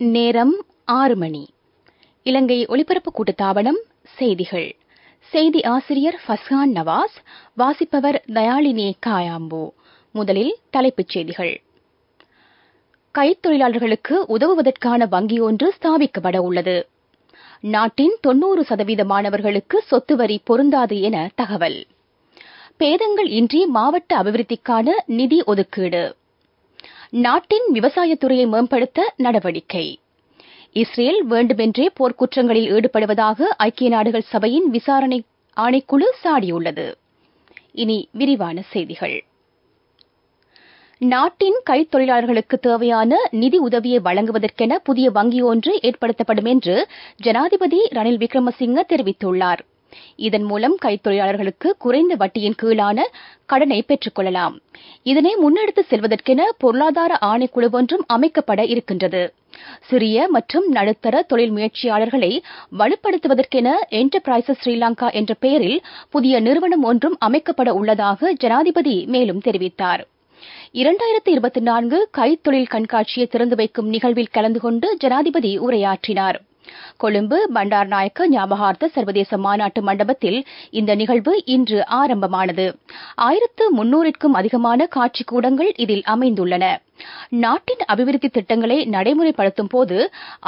நேரம் 6 மணி. இலங்கை ஒலிபரப்பு கூட்டுத்தாபனம் செய்திகள். செய்தி ஆசிரியர் ஃபஸ்ஹான் நவாஸ். வாசிப்பவர் தயாளினி காயாம்பு. முதலில் தலைப்புச் செய்திகள். கைத்தொழிலாளர்களுக்கு உதவுவதற்கான வங்கி ஒன்று ஸ்தாபிக்கப்பட உள்ளது. நாட்டின் 90% மாணவர்களுக்கு சொத்து வரி பொருந்தாது என தகவல். பேதங்கள் இன்றி மாவட்ட அபிவிருத்திக்கான நிதி ஒதுக்கீடு. நாட்டின் விவசாயத்துறையை மேம்படுத்த நடவடிக்கை. இஸ்ரேல் வேண்டுமென்றே போர்க்குற்றங்களில் ஈடுபடுவதாக ஐக்கிய நாடுகள் சபையின் விசாரணை ஆணைக்குழு சாடியுள்ளது. இனி விரிவான செய்திகள். நாட்டின் கைத்தொழிலாளர்களுக்கு தேவையான நிதி உதவியை வழங்குவதற்கென புதிய வங்கி ஒன்று ஏற்படுத்தப்படும் என்று ஜனாதிபதி ரணில் விக்ரமசிங்க தெரிவித்துள்ளார். இதன் மூலம் கைத்தொழிலாளர்களுக்கு குறைந்த வட்டியின் கீழான கடனை பெற்றுக் கொள்ளலாம். இதனை முன்னெடுத்து செல்வதற்கென பொருளாதார ஆணைக்குழு ஒன்றும் அமைக்கப்பட இருக்கின்றது. சிறிய மற்றும் நடுத்தர தொழில் முயற்சியாளர்களை வலுப்படுத்துவதற்கென என்டர்பிரைசஸ் ஸ்ரீலங்கா என்ற பெயரில் புதிய நிறுவனம் ஒன்றும் அமைக்கப்பட உள்ளதாக ஜனாதிபதி மேலும் தெரிவித்தார். 2024 கைத்தொழில் கண்காட்சியை திறந்து வைக்கும் நிகழ்வில் கலந்து கொண்டு ஜனாதிபதி உரையாற்றினார். கொழும்பு பண்டார்நாயக்க ஞாபகார்த்த சர்வதேச மாநாட்டு மண்டபத்தில் இந்த நிகழ்வு இன்று ஆரம்பமானது. 1300க்கும் அதிகமான காட்சி கூடங்கள் இதில் அமைந்துள்ளன. நாட்டின் அபிவிருத்தி திட்டங்களை நடைமுறைப்படுத்தும் போது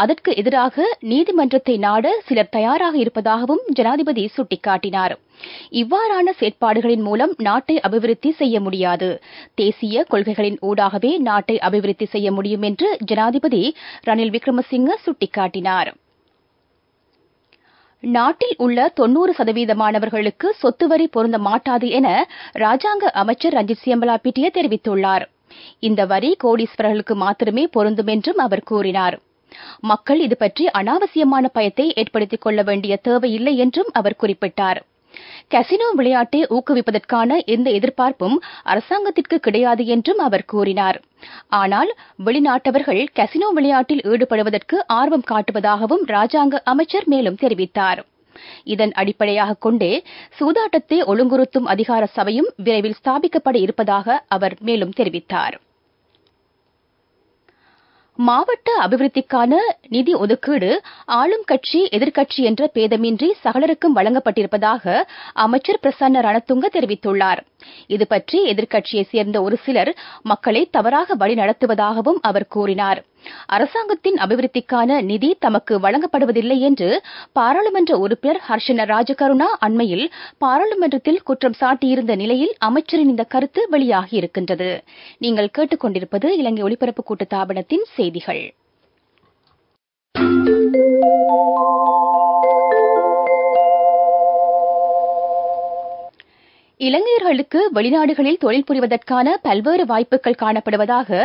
அதற்கு எதிராக நீதிமன்றத்தை நாட சிலர் தயாராக இருப்பதாகவும் ஜனாதிபதி சுட்டிக்காட்டினார். இவ்வாறான செயற்பாடுகளின் மூலம் நாட்டை அபிவிருத்தி செய்ய முடியாது. தேசிய கொள்கைகளின் ஊடாகவே நாட்டை அபிவிருத்தி செய்ய முடியும் என்று ஜனாதிபதி ரணில் விக்ரமசிங்க சுட்டிக்காட்டினார். நாட்டில் உள்ள 90% மாணவர்களுக்கு சொத்து வரி பொருந்த மாட்டாது என ராஜாங்க அமைச்சர் ரஞ்சித் சியம்பலாபிட்டிய தெரிவித்துள்ளார். இந்த வரி கோடீஸ்வரர்களுக்கு மாத்திரமே பொருந்தும் என்றும் அவர் கூறினார். மக்கள் இதுபற்றி அனாவசியமான பயத்தை ஏற்படுத்திக் கொள்ள வேண்டிய தேவையில்லை என்றும் அவர் குறிப்பிட்டார். கசினோ விளையாட்டை ஊக்குவிப்பதற்கான எந்த எதிர்பார்ப்பும் அரசாங்கத்திற்கு கிடையாது என்றும் அவர் கூறினார். ஆனால் வெளிநாட்டவர்கள் கசினோ விளையாட்டில் ஈடுபடுவதற்கு ஆர்வம் காட்டுவதாகவும் ராஜாங்க அமைச்சர் மேலும் தெரிவித்தார். இதன் அடிப்படையாக கொண்டே சூதாட்டத்தை ஒழுங்குறுத்தும் அதிகார சபையும் விரைவில் ஸ்தாபிக்கப்பட இருப்பதாக அவர் மேலும் தெரிவித்தார். மாவட்ட அபிவிருத்திக்கான நிதி ஒதுக்கீடு ஆளும் கட்சி எதிர்க்கட்சி என்ற பேதமின்றி சகலருக்கும் வழங்கப்பட்டிருப்பதாக அமைச்சர் பிரசன்ன ரணதுங்க தெரிவித்துள்ளார். இதுபற்றி எதிர்க்கட்சியைச் சேர்ந்த ஒரு சிலர் மக்களை தவறாக வழிநடத்துவதாகவும் அவர் கூறினார். அரசாங்கத்தின் அபிவிருத்திக்கான நிதி தமக்கு வழங்கப்படுவதில்லை என்று பாராளுமன்ற உறுப்பினர் ஹர்ஷன ராஜகருணா அண்மையில் பாராளுமன்றத்தில் குற்றம் சாட்டியிருந்த நிலையில் அமைச்சரின் இந்த கருத்து வெளியாகியிருக்கின்றது. நீங்கள் கேட்டுக்கொண்டிருப்பது இலங்கை ஒலிபரப்பு கூட்டுத்தாபனத்தின் செய்திகள். இலங்கையர்களுக்கு வெளிநாடுகளில் தொழில் புரிவதற்கான பல்வேறு வாய்ப்புகள் காணப்படுவதாக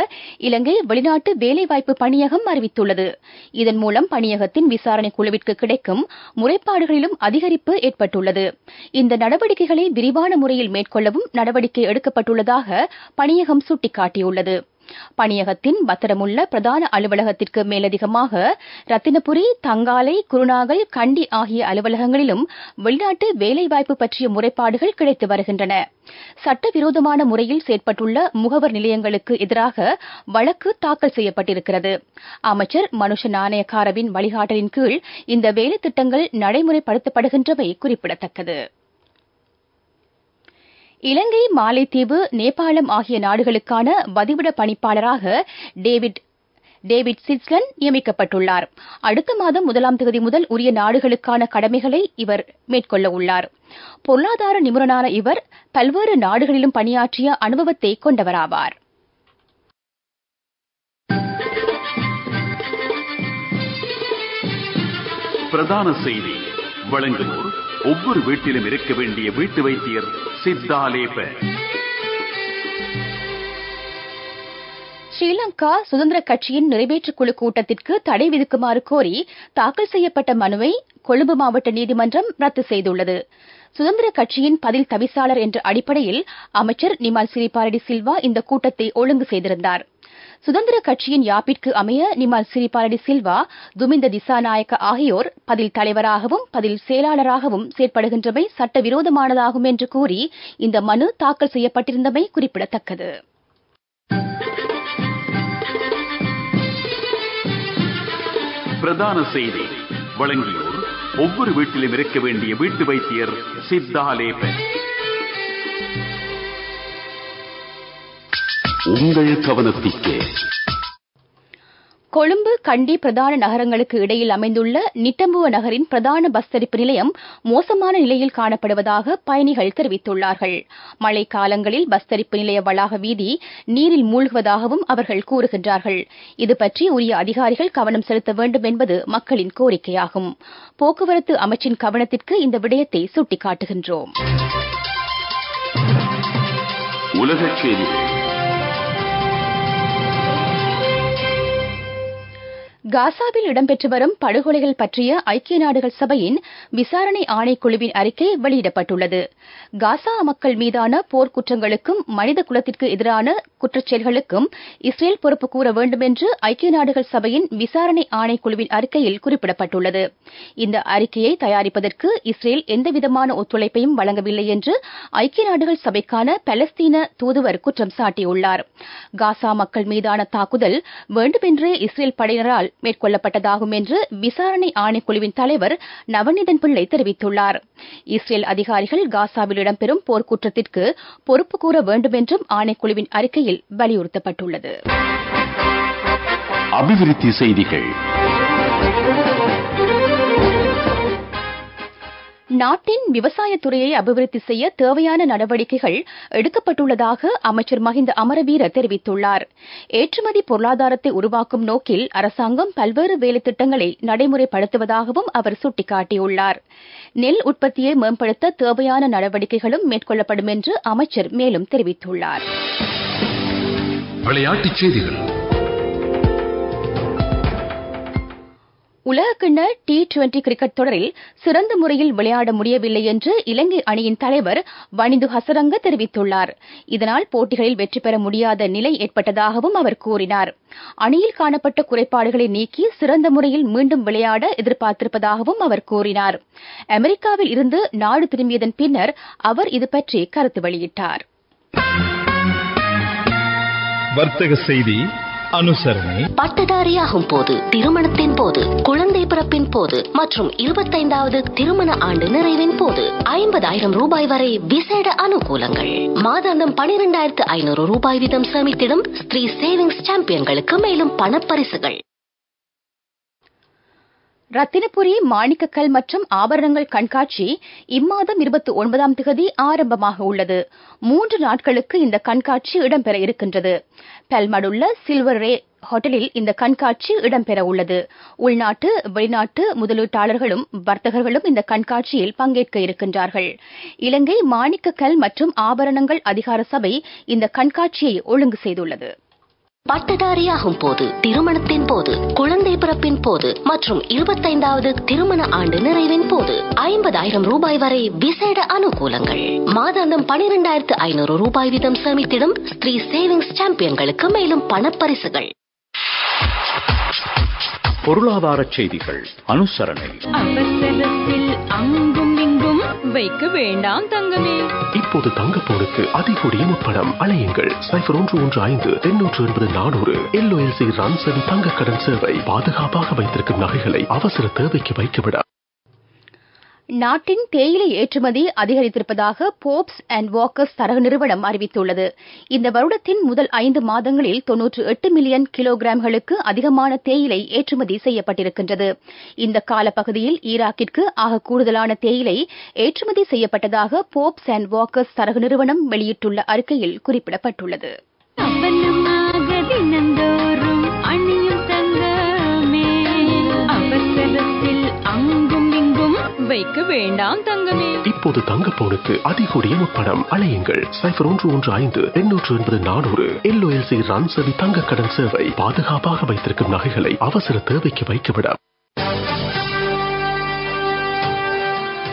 இலங்கை வெளிநாட்டு வேலைவாய்ப்பு பணியகம் அறிவித்துள்ளது. இதன் மூலம் பணியகத்தின் விசாரணை குழுவிற்கு கிடைக்கும் முறைப்பாடுகளிலும் அதிகரிப்பு ஏற்பட்டுள்ளது. இந்த நடவடிக்கைகளை விரிவான முறையில் மேற்கொள்ளவும் நடவடிக்கை எடுக்கப்பட்டுள்ளதாக பணியகம் சுட்டிக்காட்டியுள்ளது. பணியகத்தின் பத்திரமுள்ள பிரதான அலுவலகத்திற்கு மேலதிகமாக ரத்தினபுரி, தங்காலை, குருநாகல், கண்டி ஆகிய அலுவலகங்களிலும் வெளிநாட்டு வேலைவாய்ப்பு பற்றிய முறைப்பாடுகள் கிடைத்து வருகின்றன. சட்டவிரோதமான முறையில் செயற்பட்டுள்ள முகவர் நிலையங்களுக்கு எதிராக வழக்கு தாக்கல் செய்யப்பட்டிருக்கிறது. அமைச்சர் மனுஷ நாணயக்காரவின் வழிகாட்டலின் கீழ் இந்த வேலை திட்டங்கள் நடைமுறைப்படுத்தப்படுகின்றமை குறிப்பிடத்தக்கது. இலங்கை, மாலைத்தீவு, நேபாளம் ஆகிய நாடுகளுக்கான வதிவிட பணிப்பாளராக டேவிட் சிட்ஸ்லன் நியமிக்கப்பட்டுள்ளார். அடுத்த மாதம் 1ஆம் தேதி முதல் உரிய நாடுகளுக்கான கடமைகளை இவர் மேற்கொள்ள உள்ளார். பொருளாதார நிபுணரான இவர் பல்வேறு நாடுகளிலும் பணியாற்றிய அனுபவத்தை கொண்டவராவார். பிரதான செய்தி வழங்குவோர் ஒவ்வொரு வீட்டிலும் இருக்க வேண்டிய வீட்டு வைத்தியர் சித்தாலேப. ஸ்ரீலங்கா சுதந்திர கட்சியின் நிறைவேற்றுக்குழு கூட்டத்திற்கு தடை விதிக்குமாறு கோரி தாக்கல் செய்யப்பட்ட மனுவை கொழும்பு மாவட்ட நீதிமன்றம் ரத்து செய்துள்ளது. சுதந்திர கட்சியின் பதில் தவிசாளர் என்ற அடிப்படையில் அமைச்சர் நிமால் சிறிபாலடி சில்வா இந்த கூட்டத்தை ஒழுங்கு செய்திருந்தார். சுதந்திர கட்சியின் யாப்பிற்கு அமைய நிமால் சிறிபாலடி சில்வா, துமிந்த திசாநாயக்க ஆகியோர் பதில் தலைவராகவும் பதில் செயலாளராகவும் செயற்படுகின்றமை சட்டவிரோதமானதாகும் என்று கூறி இந்த மனு தாக்கல் செய்யப்பட்டிருந்தமை குறிப்பிடத்தக்கது. பிரதான செய்தி. வழங்கியோர் ஒவ்வொரு வீட்டிலும் இருக்க வேண்டிய வீட்டு வைத்தியர் சித்தாலேபன். உங்கள் கவனத்திற்கு கொழும்பு கண்டி பிரதான நகரங்களுக்கு இடையில் அமைந்துள்ள நிட்டம்புவ நகரின் பிரதான பஸ் தரிப்பு நிலையம் மோசமான நிலையில் காணப்படுவதாக பயணிகள் தெரிவித்துள்ளார்கள். மழை காலங்களில் பஸ் தரிப்பு நிலைய வளாக வீதி நீரில் மூழ்குவதாகவும் அவர்கள் கூறுகின்றார்கள். இதுபற்றி உரிய அதிகாரிகள் கவனம் செலுத்த வேண்டும் என்பது மக்களின் கோரிக்கையாகும். போக்குவரத்து அமைச்சின் கவனத்திற்கு இந்த விடயத்தை சுட்டிக்காட்டுகின்றோம். உலகச் செய்திகள். காசாவில் இடம்பெற்று வரும் படுகொலைகள் பற்றிய ஐக்கிய நாடுகள் சபையின் விசாரணை ஆணைக்குழுவின் அறிக்கை வெளியிடப்பட்டுள்ளது. காசா மக்கள் மீதான போர்க்குற்றங்களுக்கும் மனித குலத்திற்கு எதிரான குற்றச்செயல்களுக்கும் இஸ்ரேல் பொறுப்பு கூற வேண்டும் என்று ஐக்கிய நாடுகள் சபையின் விசாரணை ஆணைக்குழுவின் அறிக்கையில் குறிப்பிடப்பட்டுள்ளது. இந்த அறிக்கையை தயாரிப்பதற்கு இஸ்ரேல் எந்தவிதமான ஒத்துழைப்பையும் வழங்கவில்லை என்று ஐக்கிய நாடுகள் சபைக்கான பலஸ்தீன தூதுவர் குற்றம் சாட்டியுள்ளார். காசா மக்கள் மீதான தாக்குதல் வேண்டுமென்றே இஸ்ரேல் படையினரால் மேற்கொள்ளப்பட்டதாகும் என்று விசாரணை ஆணைக்குழுவின் தலைவர் நவநீதன் பிள்ளை தெரிவித்துள்ளார். இஸ்ரேல் அதிகாரிகள் காசாவில் இடம்பெறும் போர்க்குற்றத்திற்கு பொறுப்பு கூற வேண்டும் என்றும் ஆணைக்குழுவின் அறிக்கையில் வலியுறுத்தப்பட்டுள்ளது. அபிவிருத்தி செய்திகள். நாட்டின் விவசாயத்துறையை அபிவிருத்தி செய்ய தேவையான நடவடிக்கைகள் எடுக்கப்பட்டுள்ளதாக அமைச்சர் மஹிந்த அமரவீர தெரிவித்துள்ளார். ஏற்றுமதி பொருளாதாரத்தை உருவாக்கும் நோக்கில் அரசாங்கம் பல்வேறு வேலைத்திட்டங்களை நடைமுறைப்படுத்துவதாகவும் அவர் சுட்டிக்காட்டியுள்ளார். நெல் உற்பத்தியை மேம்படுத்த தேவையான நடவடிக்கைகளும் மேற்கொள்ளப்படும் என்று அமைச்சர் மேலும் தெரிவித்துள்ளார். விளையாட்டுச் செய்திகள். உலகக்கிண்ண T20 கிரிக்கெட் தொடரில் சிறந்த முறையில் விளையாட முடியவில்லை என்று இலங்கை அணியின் தலைவர் வனிந்து ஹசரங்க தெரிவித்துள்ளார். இதனால் போட்டிகளில் வெற்றி பெற முடியாத நிலை ஏற்பட்டதாகவும் அவர் கூறினார். அணியில் காணப்பட்ட குறைபாடுகளை நீக்கி சிறந்த முறையில் மீண்டும் விளையாட எதிர்பார்த்திருப்பதாகவும் அவர் கூறினார். அமெரிக்காவில் இருந்து நாடு திரும்பியதன் பின்னர் அவர் இதுபற்றி கருத்து வெளியிட்டார். வர்த்தக செய்தி. அனுசரணை. பட்டதாரியாகும் போது, திருமணத்தின் போது, குழந்தை பிறப்பின் போது மற்றும் 25வது திருமண ஆண்டு நிறைவின் போது 50,000 ரூபாய் வரை விசேட அனுகூலங்கள். மாதாந்தம் 12,500 ரூபாய் வீதம் சேமித்திடும் ஸ்ரீ சேவிங்ஸ் சாம்பியன்களுக்கு மேலும் பணப்பரிசுகள். ரத்தினபுரி மாணிக்கக்கல் மற்றும் ஆபரணங்கள் கண்காட்சி இம்மாதம் 29ஆம் தேதி ஆரம்பமாக உள்ளது. 3 நாட்களுக்கு இந்த கண்காட்சி இடம்பெற இருக்கின்றது. பெல்மடுள்ள சில்வர் ரே ஹோட்டலில் இந்த கண்காட்சி இடம்பெற உள்ளது. உள்நாட்டு வெளிநாட்டு முதலீட்டாளர்களும் வர்த்தகர்களும் இந்த கண்காட்சியில் பங்கேற்க இருக்கின்றார்கள். இலங்கை மாணிக்கக்கல் மற்றும் ஆபரணங்கள் அதிகார சபை இந்த கண்காட்சியை ஒழுங்கு செய்துள்ளது. பட்டதாரியாகும் போது, திருமணத்தின் போது, குழந்தை பிறப்பின் போது மற்றும் 25வது திருமண ஆண்டு நிறைவின் போது 50,000 ரூபாய் வரை விசேட அனுகூலங்கள். மாதாந்தம் 12,500 ரூபாய் வீதம் சேமித்திடும் ஸ்ரீ சேவிங்ஸ் சாம்பியன்களுக்கு மேலும் பணப்பரிசுகள். பொருளாதார செய்திகள். அனுசரணை. அவசரத்தில் அங்கும் இங்கும் வைக்க வேண்டாம் தங்கமே. இப்போது தங்கப்போனுக்கு அதிகூடிய முற்படம். அலையுங்கள் 0115-880-400. LOLC ரான்சவி தங்க கடன் சேவை. பாதுகாப்பாக வைத்திருக்கும் நகைகளை அவசர தேவைக்கு வைக்கவிட. நாட்டின் தேயிலை ஏற்றுமதி அதிகரித்திருப்பதாக போப்ஸ் அண்ட் வாக்கர்ஸ் தரகு நிறுவனம் அறிவித்துள்ளது. இந்த வருடத்தின் முதல் 5 மாதங்களில் 98 மில்லியன் கிலோகிராம்களுக்கு அதிகமான தேயிலை ஏற்றுமதி செய்யப்பட்டிருக்கின்றது. இந்த காலப்பகுதியில் ஈராக்கிற்கு ஆக கூடுதலான தேயிலை ஏற்றுமதி செய்யப்பட்டதாக போப்ஸ் அண்ட் வாக்கர்ஸ் தரகு நிறுவனம் வெளியிட்டுள்ள அறிக்கையில் குறிப்பிடப்பட்டுள்ளது. வைக்க வேண்டாம் தங்கமே. இப்போது தங்கப்போனுக்கு அதிகூடிய முற்படம். அலையுங்கள் 0115-880-400. LOLC ரான்சவி தங்க கடன் சேவை. பாதுகாப்பாக வைத்திருக்கும் நகைகளை அவசர தேவைக்கு வைக்கவிட.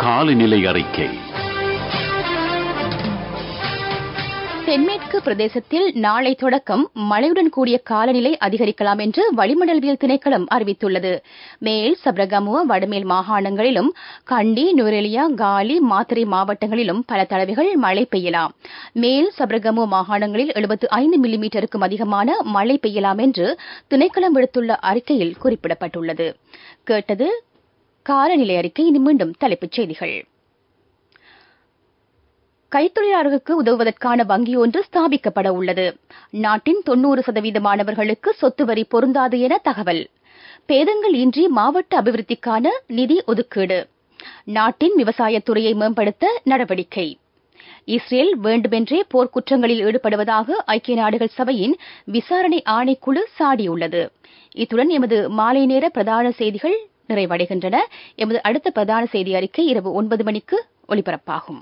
காலநிலை அறிக்கை. தென்மேற்கு பிரதேசத்தில் நாளை தொடக்கம் மழையுடன் கூடிய காலநிலை அதிகரிக்கலாம் என்று வளிமண்டலவியல் திணைக்களம் அறிவித்துள்ளது. மேல் சப்ரகமுவ வடமேல் மாகாணங்களிலும் கண்டி நுவரெலியா காலி மாத்தறை மாவட்டங்களிலும் பல தடவைகள் மழை பெய்யலாம். மேல் சப்ரகமுவ மாகாணங்களில் 75 மில்லிமீட்டருக்கும் அதிகமான மழை பெய்யலாம் என்று திணைக்களம் விடுத்துள்ள அறிக்கையில் குறிப்பிடப்பட்டுள்ளது. கேட்டது காலநிலை அறிக்கை. இனி மீண்டும் தலைப்புச் செய்திகள். கைத்தொழிலாளர்களுக்கு உதவுவதற்கான வங்கி ஒன்று ஸ்தாபிக்கப்பட உள்ளது. நாட்டின் 90% மாணவர்களுக்கு சொத்து வரி பொருந்தாது என தகவல். பேதங்கள் இன்றி மாவட்ட அபிவிருத்திக்கான நிதி ஒதுக்கீடு. நாட்டின் விவசாயத்துறையை மேம்படுத்த நடவடிக்கை. இஸ்ரேல் வேண்டுமென்றே போர்க்குற்றங்களில் ஈடுபடுவதாக ஐக்கிய நாடுகள் சபையின் விசாரணை ஆணைக்குழு சாடியுள்ளது. இத்துடன் எமது மாலை நேர பிரதான செய்திகள் நிறைவடைகின்றன. எமது அடுத்த பிரதான செய்தி அறிக்கை இரவு 9 மணிக்கு ஒலிபரப்பாகும்.